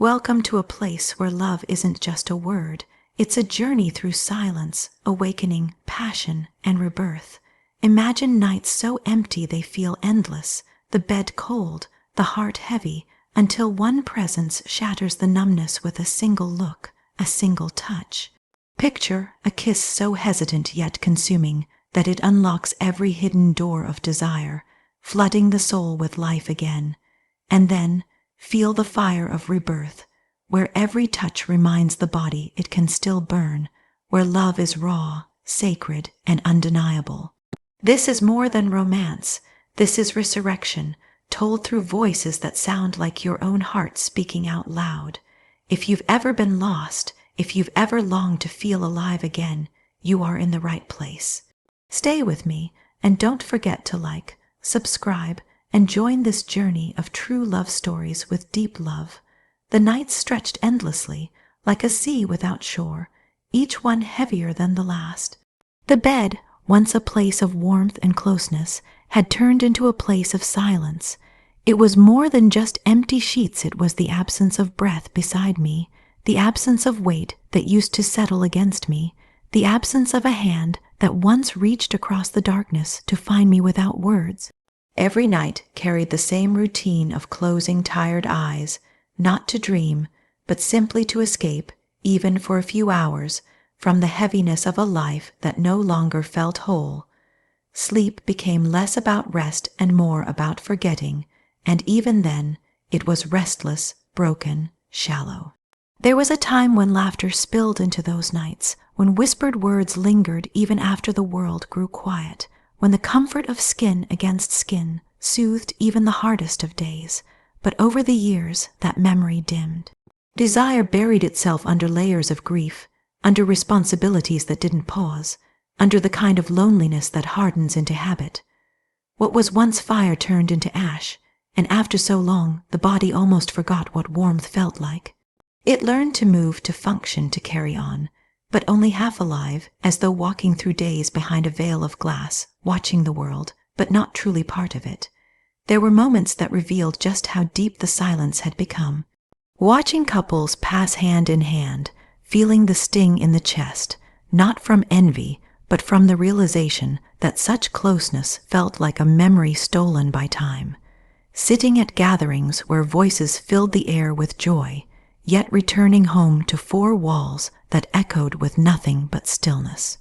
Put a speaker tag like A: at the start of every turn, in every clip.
A: Welcome to a place where love isn't just a word. It's a journey through silence, awakening, passion, and rebirth. Imagine nights so empty they feel endless, the bed cold, the heart heavy, until one presence shatters the numbness with a single look, a single touch. Picture a kiss so hesitant yet consuming that it unlocks every hidden door of desire, flooding the soul with life again. And then feel the fire of rebirth, where every touch reminds the body it can still burn, where love is raw, sacred, and undeniable. This is more than romance. This is resurrection, told through voices that sound like your own heart speaking out loud. If you've ever been lost, if you've ever longed to feel alive again, you are in the right place. Stay with me, and don't forget to like, subscribe, and join this journey of true love stories with deep love. The nights stretched endlessly, like a sea without shore, each one heavier than the last. The bed, once a place of warmth and closeness, had turned into a place of silence. It was more than just empty sheets. It was the absence of breath beside me, the absence of weight that used to settle against me, the absence of a hand that once reached across the darkness to find me without words. Every night carried the same routine of closing tired eyes, not to dream, but simply to escape, even for a few hours, from the heaviness of a life that no longer felt whole. Sleep became less about rest and more about forgetting, and even then, it was restless, broken, shallow. There was a time when laughter spilled into those nights, when whispered words lingered even after the world grew quiet, when the comfort of skin against skin soothed even the hardest of days. But over the years, that memory dimmed. Desire buried itself under layers of grief, under responsibilities that didn't pause, under the kind of loneliness that hardens into habit. What was once fire turned into ash, and after so long, the body almost forgot what warmth felt like. It learned to move, to function, to carry on, but only half alive, as though walking through days behind a veil of glass, watching the world, but not truly part of it. There were moments that revealed just how deep the silence had become. Watching couples pass hand in hand, feeling the sting in the chest, not from envy, but from the realization that such closeness felt like a memory stolen by time. Sitting at gatherings where voices filled the air with joy, yet returning home to four walls that echoed with nothing but stillness.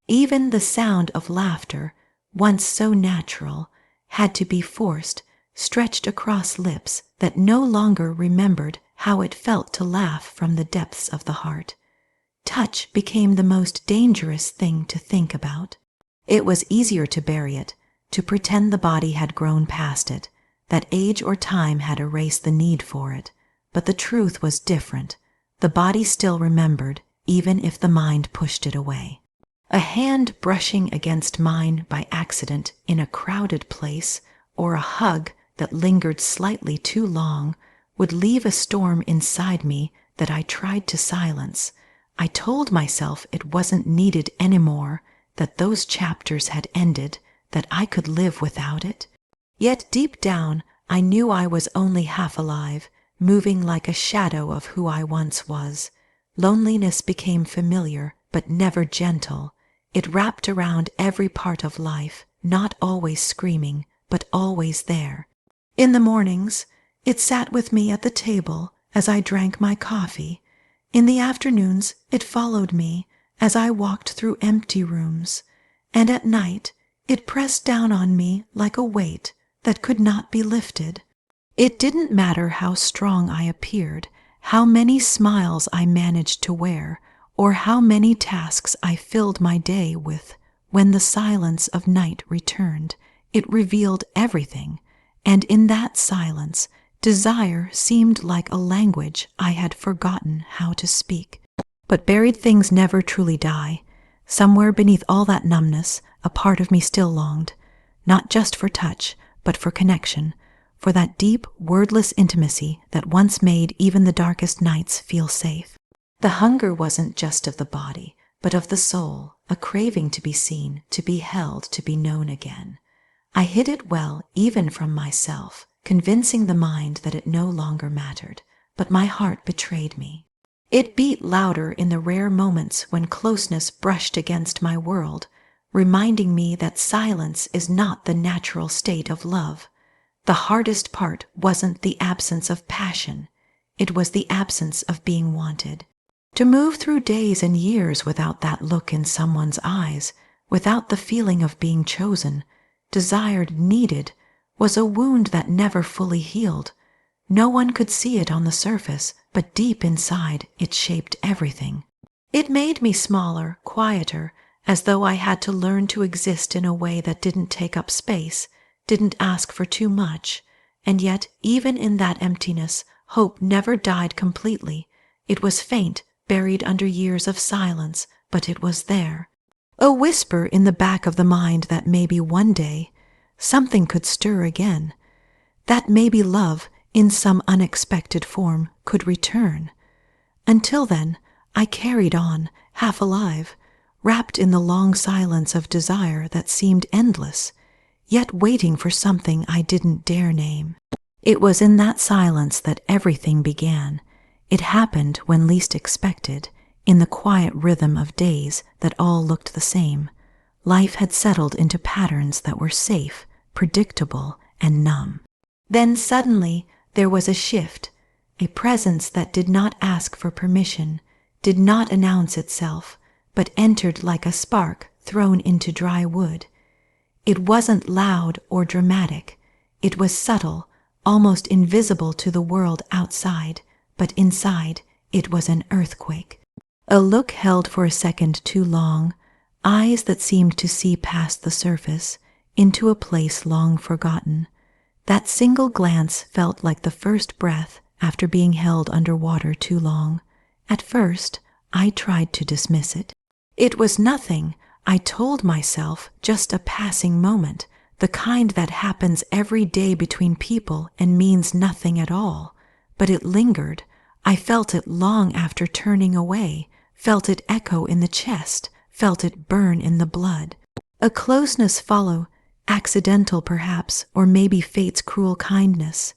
A: Even the sound of laughter, once so natural, had to be forced, stretched across lips that no longer remembered how it felt to laugh from the depths of the heart. Touch became the most dangerous thing to think about. It was easier to bury it, to pretend the body had grown past it, that age or time had erased the need for it. But the truth was different. The body still remembered, even if the mind pushed it away. A hand brushing against mine by accident in a crowded place, or a hug that lingered slightly too long, would leave a storm inside me that I tried to silence. I told myself it wasn't needed anymore, that those chapters had ended, that I could live without it. Yet deep down, I knew I was only half alive, moving like a shadow of who I once was. Loneliness became familiar, but never gentle. It wrapped around every part of life, not always screaming, but always there. In the mornings, it sat with me at the table as I drank my coffee. In the afternoons, it followed me as I walked through empty rooms. And at night, it pressed down on me like a weight that could not be lifted. It didn't matter how strong I appeared, how many smiles I managed to wear, or how many tasks I filled my day with. When the silence of night returned, it revealed everything, and in that silence, desire seemed like a language I had forgotten how to speak. But buried things never truly die. Somewhere beneath all that numbness, a part of me still longed, not just for touch, but for connection, for that deep, wordless intimacy that once made even the darkest nights feel safe. The hunger wasn't just of the body, but of the soul, a craving to be seen, to be held, to be known again. I hid it well, even from myself, convincing the mind that it no longer mattered. but my heart betrayed me. It beat louder in the rare moments when closeness brushed against my world, reminding me that silence is not the natural state of love. The hardest part wasn't the absence of passion, it was the absence of being wanted. To move through days and years without that look in someone's eyes, without the feeling of being chosen, desired, needed, was a wound that never fully healed. No one could see it on the surface, but deep inside it shaped everything. It made me smaller, quieter, as though I had to learn to exist in a way that didn't take up space, didn't ask for too much. And yet, even in that emptiness, hope never died completely. It was faint, buried under years of silence, but it was there. A whisper in the back of the mind that maybe one day something could stir again, that maybe love, in some unexpected form, could return. Until then, I carried on, half alive, wrapped in the long silence of desire that seemed endless, yet waiting for something I didn't dare name. It was in that silence that everything began. It happened when least expected, in the quiet rhythm of days that all looked the same. Life had settled into patterns that were safe, predictable, and numb. Then suddenly there was a shift, a presence that did not ask for permission, did not announce itself, but entered like a spark thrown into dry wood. It wasn't loud or dramatic. It was subtle, almost invisible to the world outside, but inside it was an earthquake. A look held for a second too long, eyes that seemed to see past the surface, into a place long forgotten. That single glance felt like the first breath after being held under water too long. At first, I tried to dismiss it. It was nothing, I told myself, just a passing moment, the kind that happens every day between people and means nothing at all. But it lingered. I felt it long after turning away, felt it echo in the chest, felt it burn in the blood. A closeness follow, accidental perhaps, or maybe fate's cruel kindness.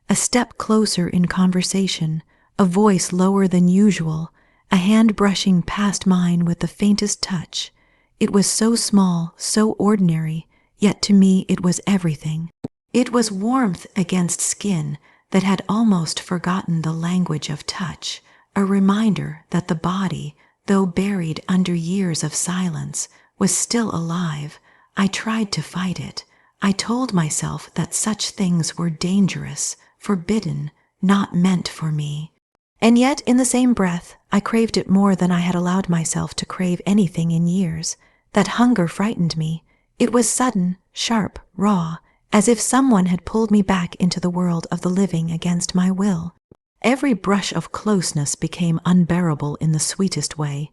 A: A step closer in conversation, a voice lower than usual, a hand brushing past mine with the faintest touch. It was so small, so ordinary, yet to me it was everything. It was warmth against skin that had almost forgotten the language of touch, a reminder that the body, though buried under years of silence, was still alive. I tried to fight it. I told myself that such things were dangerous, forbidden, not meant for me. And yet, in the same breath, I craved it more than I had allowed myself to crave anything in years. That hunger frightened me. It was sudden, sharp, raw, as if someone had pulled me back into the world of the living against my will. Every brush of closeness became unbearable in the sweetest way.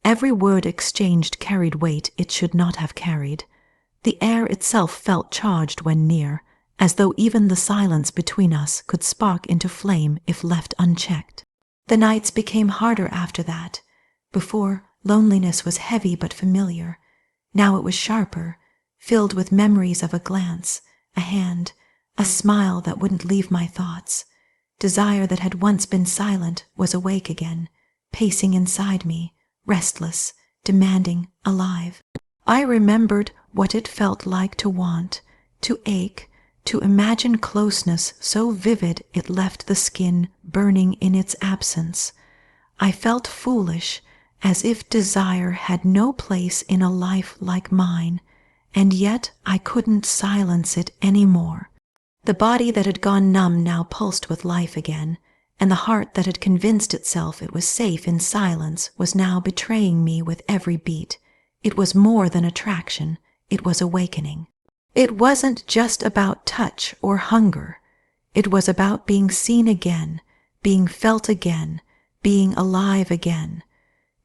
A: Every word exchanged carried weight it should not have carried. The air itself felt charged when near, as though even the silence between us could spark into flame if left unchecked. The nights became harder after that. Before, loneliness was heavy but familiar. Now it was sharper, filled with memories of a glance, a hand, a smile that wouldn't leave my thoughts. Desire that had once been silent was awake again, pacing inside me, restless, demanding, alive. I remembered what it felt like to want, to ache, to imagine closeness so vivid it left the skin burning in its absence. I felt foolish, as if desire had no place in a life like mine, and yet I couldn't silence it any more. The body that had gone numb now pulsed with life again, and the heart that had convinced itself it was safe in silence was now betraying me with every beat. It was more than attraction, it was awakening. It wasn't just about touch or hunger. It was about being seen again, being felt again, being alive again.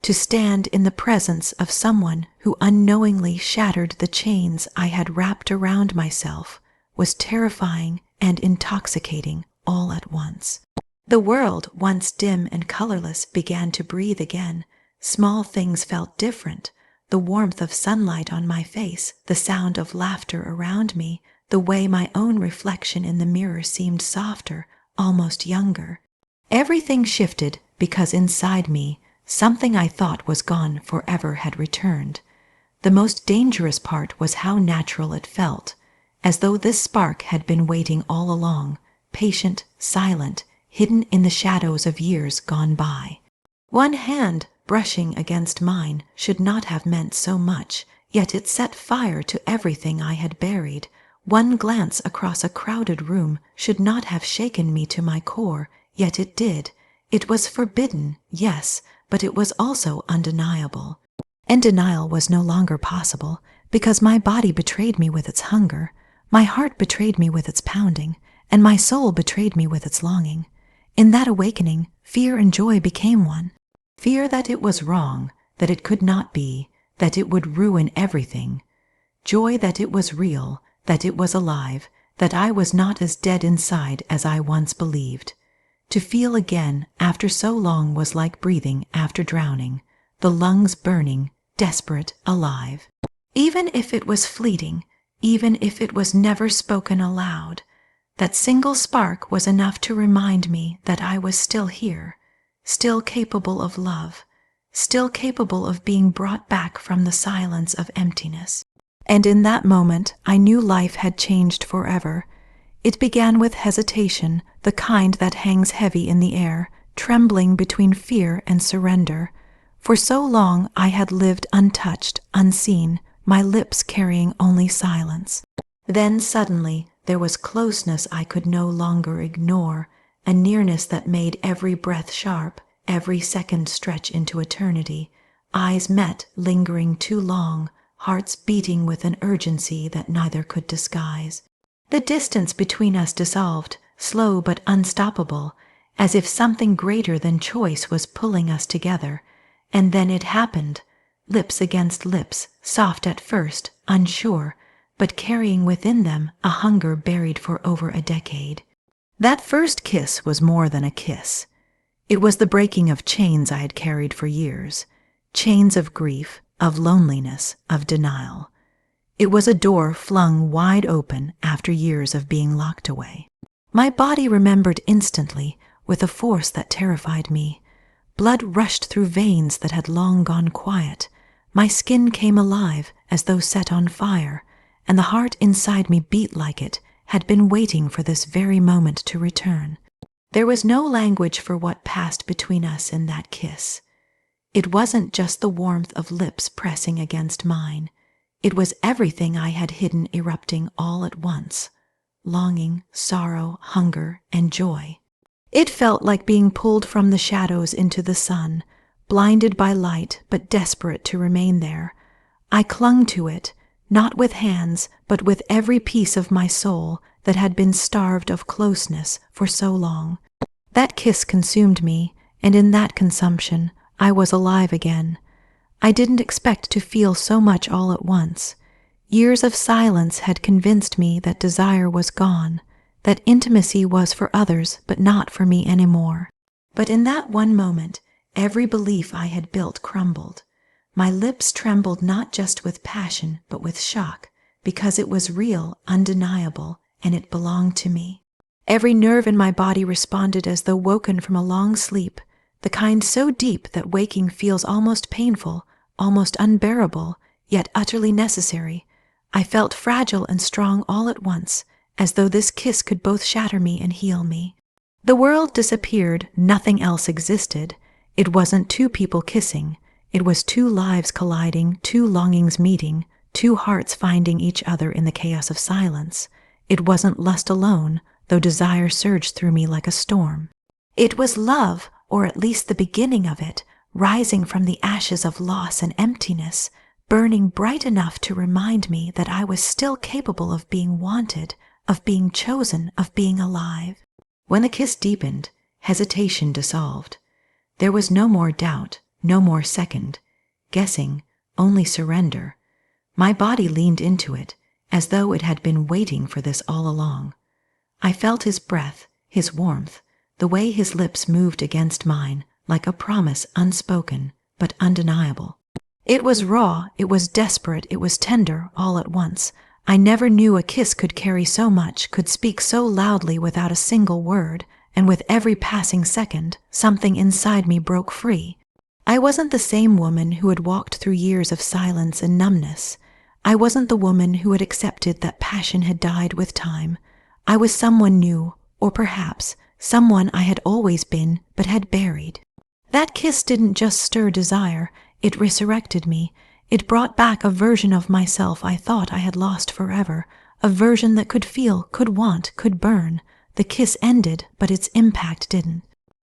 A: To stand in the presence of someone who unknowingly shattered the chains I had wrapped around myself was terrifying and intoxicating all at once. The world, once dim and colorless, began to breathe again. Small things felt different. The warmth of sunlight on my face, the sound of laughter around me, the way my own reflection in the mirror seemed softer, almost younger. Everything shifted because inside me, something I thought was gone forever had returned. The most dangerous part was how natural it felt, as though this spark had been waiting all along, patient, silent, hidden in the shadows of years gone by. One hand brushing against mine should not have meant so much, yet it set fire to everything I had buried. One glance across a crowded room should not have shaken me to my core, yet it did. It was forbidden, yes, but it was also undeniable. And denial was no longer possible, because my body betrayed me with its hunger, my heart betrayed me with its pounding, and my soul betrayed me with its longing. In that awakening, fear and joy became one. Fear that it was wrong, that it could not be, that it would ruin everything. Joy that it was real, that it was alive, that I was not as dead inside as I once believed. To feel again after so long was like breathing after drowning, the lungs burning, desperate, alive. Even if it was fleeting, even if it was never spoken aloud, that single spark was enough to remind me that I was still here, still capable of love, still capable of being brought back from the silence of emptiness. And in that moment, I knew life had changed forever. It began with hesitation, the kind that hangs heavy in the air, trembling between fear and surrender. For so long I had lived untouched, unseen, my lips carrying only silence. Then suddenly there was closeness I could no longer ignore, a nearness that made every breath sharp, every second stretch into eternity. Eyes met, lingering too long, hearts beating with an urgency that neither could disguise. The distance between us dissolved, slow but unstoppable, as if something greater than choice was pulling us together. And then it happened, lips against lips, soft at first, unsure, but carrying within them a hunger buried for over a decade. That first kiss was more than a kiss. It was the breaking of chains I had carried for years, chains of grief, of loneliness, of denial. It was a door flung wide open after years of being locked away. My body remembered instantly, with a force that terrified me. Blood rushed through veins that had long gone quiet. My skin came alive as though set on fire, and the heart inside me beat like it had been waiting for this very moment to return. There was no language for what passed between us in that kiss. It wasn't just the warmth of lips pressing against mine. It was everything I had hidden erupting all at once. Longing, sorrow, hunger, and joy. It felt like being pulled from the shadows into the sun, blinded by light but desperate to remain there. I clung to it, not with hands, but with every piece of my soul that had been starved of closeness for so long. That kiss consumed me, and in that consumption, I was alive again. I didn't expect to feel so much all at once. Years of silence had convinced me that desire was gone, that intimacy was for others but not for me anymore. But in that one moment, every belief I had built crumbled. My lips trembled not just with passion but with shock, because it was real, undeniable, and it belonged to me. Every nerve in my body responded as though woken from a long sleep, the kind so deep that waking feels almost painful, almost unbearable, yet utterly necessary. I felt fragile and strong all at once, as though this kiss could both shatter me and heal me. The world disappeared, nothing else existed. It wasn't two people kissing. It was two lives colliding, two longings meeting, two hearts finding each other in the chaos of silence. It wasn't lust alone, though desire surged through me like a storm. It was love, or at least the beginning of it, rising from the ashes of loss and emptiness, burning bright enough to remind me that I was still capable of being wanted, of being chosen, of being alive. When the kiss deepened, hesitation dissolved. There was no more doubt, no more second, guessing, only surrender. My body leaned into it, as though it had been waiting for this all along. I felt his breath, his warmth, the way his lips moved against mine, like a promise unspoken, but undeniable. It was raw, it was desperate, it was tender, all at once. I never knew a kiss could carry so much, could speak so loudly without a single word, and with every passing second, something inside me broke free. I wasn't the same woman who had walked through years of silence and numbness. I wasn't the woman who had accepted that passion had died with time. I was someone new, or perhaps someone I had always been but had buried. That kiss didn't just stir desire, it resurrected me. It brought back a version of myself I thought I had lost forever, a version that could feel, could want, could burn. The kiss ended, but its impact didn't.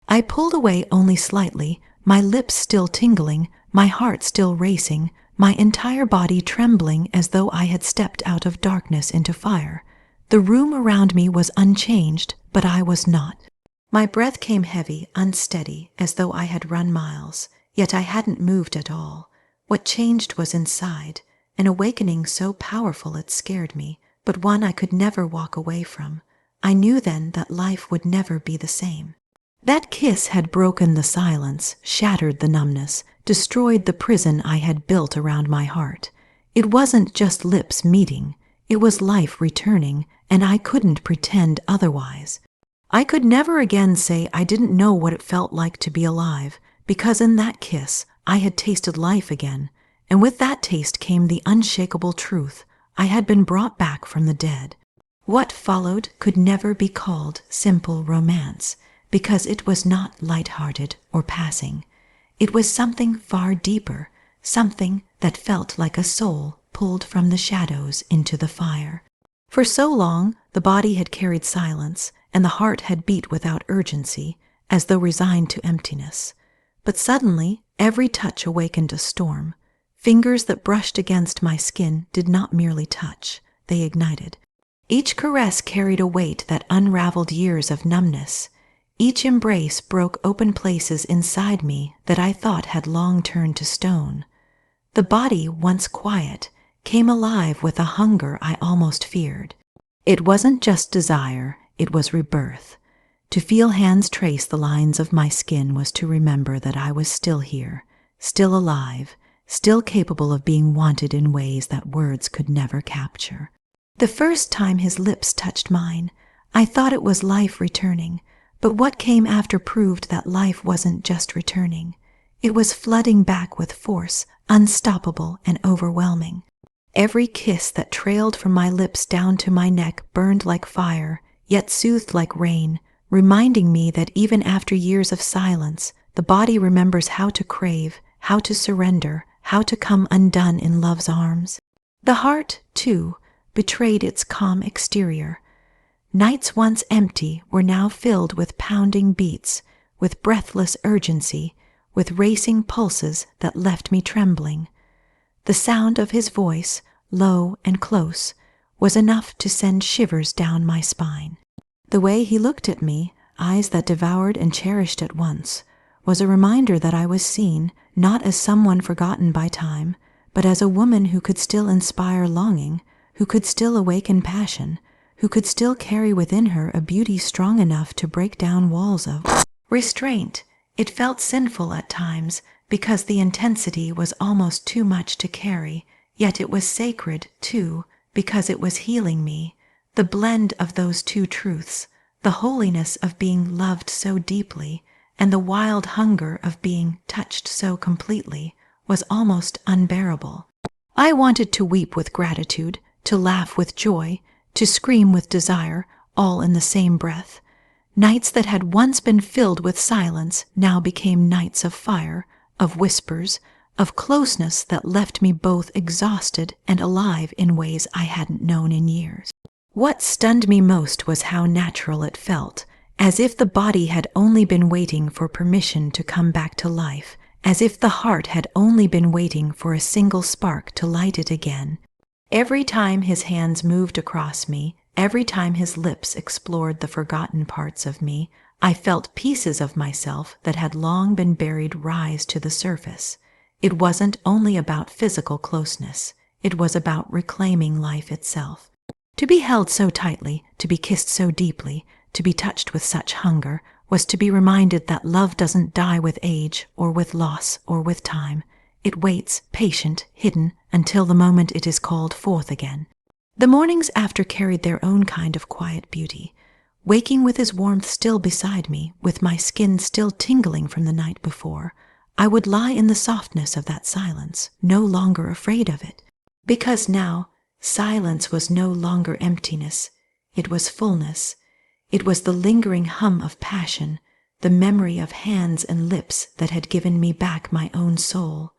A: I pulled away only slightly, my lips still tingling, my heart still racing, my entire body trembling as though I had stepped out of darkness into fire. The room around me was unchanged, but I was not. My breath came heavy, unsteady, as though I had run miles, yet I hadn't moved at all. What changed was inside, an awakening so powerful it scared me, but one I could never walk away from. I knew then that life would never be the same. That kiss had broken the silence, shattered the numbness, destroyed the prison I had built around my heart. It wasn't just lips meeting, it was life returning, and I couldn't pretend otherwise. I could never again say I didn't know what it felt like to be alive, because in that kiss I had tasted life again, and with that taste came the unshakable truth. I had been brought back from the dead. What followed could never be called simple romance, because it was not light-hearted or passing. It was something far deeper, something that felt like a soul pulled from the shadows into the fire. For so long, the body had carried silence, and the heart had beat without urgency, as though resigned to emptiness. But suddenly, every touch awakened a storm. Fingers that brushed against my skin did not merely touch, they ignited. Each caress carried a weight that unraveled years of numbness. Each embrace broke open places inside me that I thought had long turned to stone. The body, once quiet, came alive with a hunger I almost feared. It wasn't just desire, it was rebirth. To feel hands trace the lines of my skin was to remember that I was still here, still alive, still capable of being wanted in ways that words could never capture. The first time his lips touched mine, I thought it was life returning, but what came after proved that life wasn't just returning. It was flooding back with force, unstoppable and overwhelming. Every kiss that trailed from my lips down to my neck burned like fire, yet soothed like rain, reminding me that even after years of silence, the body remembers how to crave, how to surrender, how to come undone in love's arms. The heart, too, betrayed its calm exterior. Nights once empty were now filled with pounding beats, with breathless urgency, with racing pulses that left me trembling. The sound of his voice, low and close, was enough to send shivers down my spine. The way he looked at me, eyes that devoured and cherished at once, was a reminder that I was seen, not as someone forgotten by time, but as a woman who could still inspire longing, who could still awaken passion, who could still carry within her a beauty strong enough to break down walls of restraint. It felt sinful at times, because the intensity was almost too much to carry, yet it was sacred, too, because it was healing me. The blend of those two truths, the holiness of being loved so deeply, and the wild hunger of being touched so completely, was almost unbearable. I wanted to weep with gratitude, to laugh with joy, to scream with desire, all in the same breath. Nights that had once been filled with silence now became nights of fire, of whispers, of closeness that left me both exhausted and alive in ways I hadn't known in years. What stunned me most was how natural it felt, as if the body had only been waiting for permission to come back to life, as if the heart had only been waiting for a single spark to light it again. Every time his hands moved across me, every time his lips explored the forgotten parts of me, I felt pieces of myself that had long been buried rise to the surface. It wasn't only about physical closeness, it was about reclaiming life itself. To be held so tightly, to be kissed so deeply, to be touched with such hunger, was to be reminded that love doesn't die with age, or with loss, or with time. It waits, patient, hidden, until the moment it is called forth again. The mornings after carried their own kind of quiet beauty. Waking with his warmth still beside me, with my skin still tingling from the night before, I would lie in the softness of that silence, no longer afraid of it. Because now, silence was no longer emptiness, it was fullness. It was the lingering hum of passion, the memory of hands and lips that had given me back my own soul.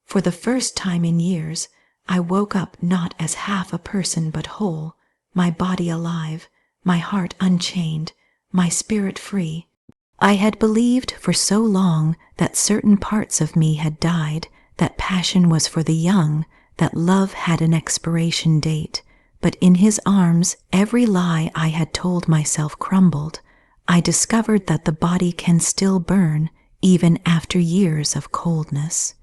A: For the first time in years, I woke up not as half a person but whole, my body alive, my heart unchained, my spirit free. I had believed for so long that certain parts of me had died, that passion was for the young, that love had an expiration date. But in his arms, every lie I had told myself crumbled. I discovered that the body can still burn, even after years of coldness.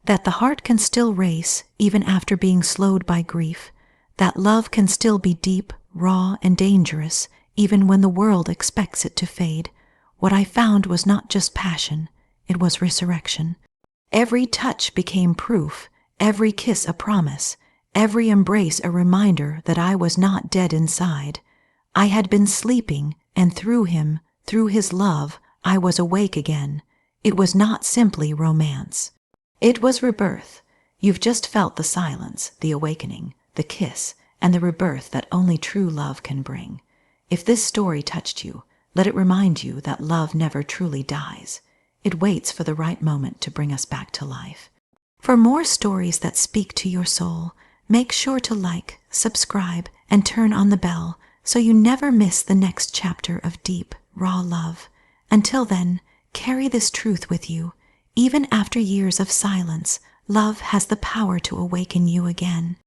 A: That the heart can still race, even after being slowed by grief. That love can still be deep, raw, and dangerous, even when the world expects it to fade. What I found was not just passion, it was resurrection. Every touch became proof, every kiss a promise, every embrace a reminder that I was not dead inside. I had been sleeping, and through him, through his love, I was awake again. It was not simply romance. It was rebirth. You've just felt the silence, the awakening, the kiss, and the rebirth that only true love can bring. If this story touched you, let it remind you that love never truly dies. It waits for the right moment to bring us back to life. For more stories that speak to your soul, make sure to like, subscribe, and turn on the bell so you never miss the next chapter of deep, raw love. Until then, carry this truth with you. Even after years of silence, love has the power to awaken you again.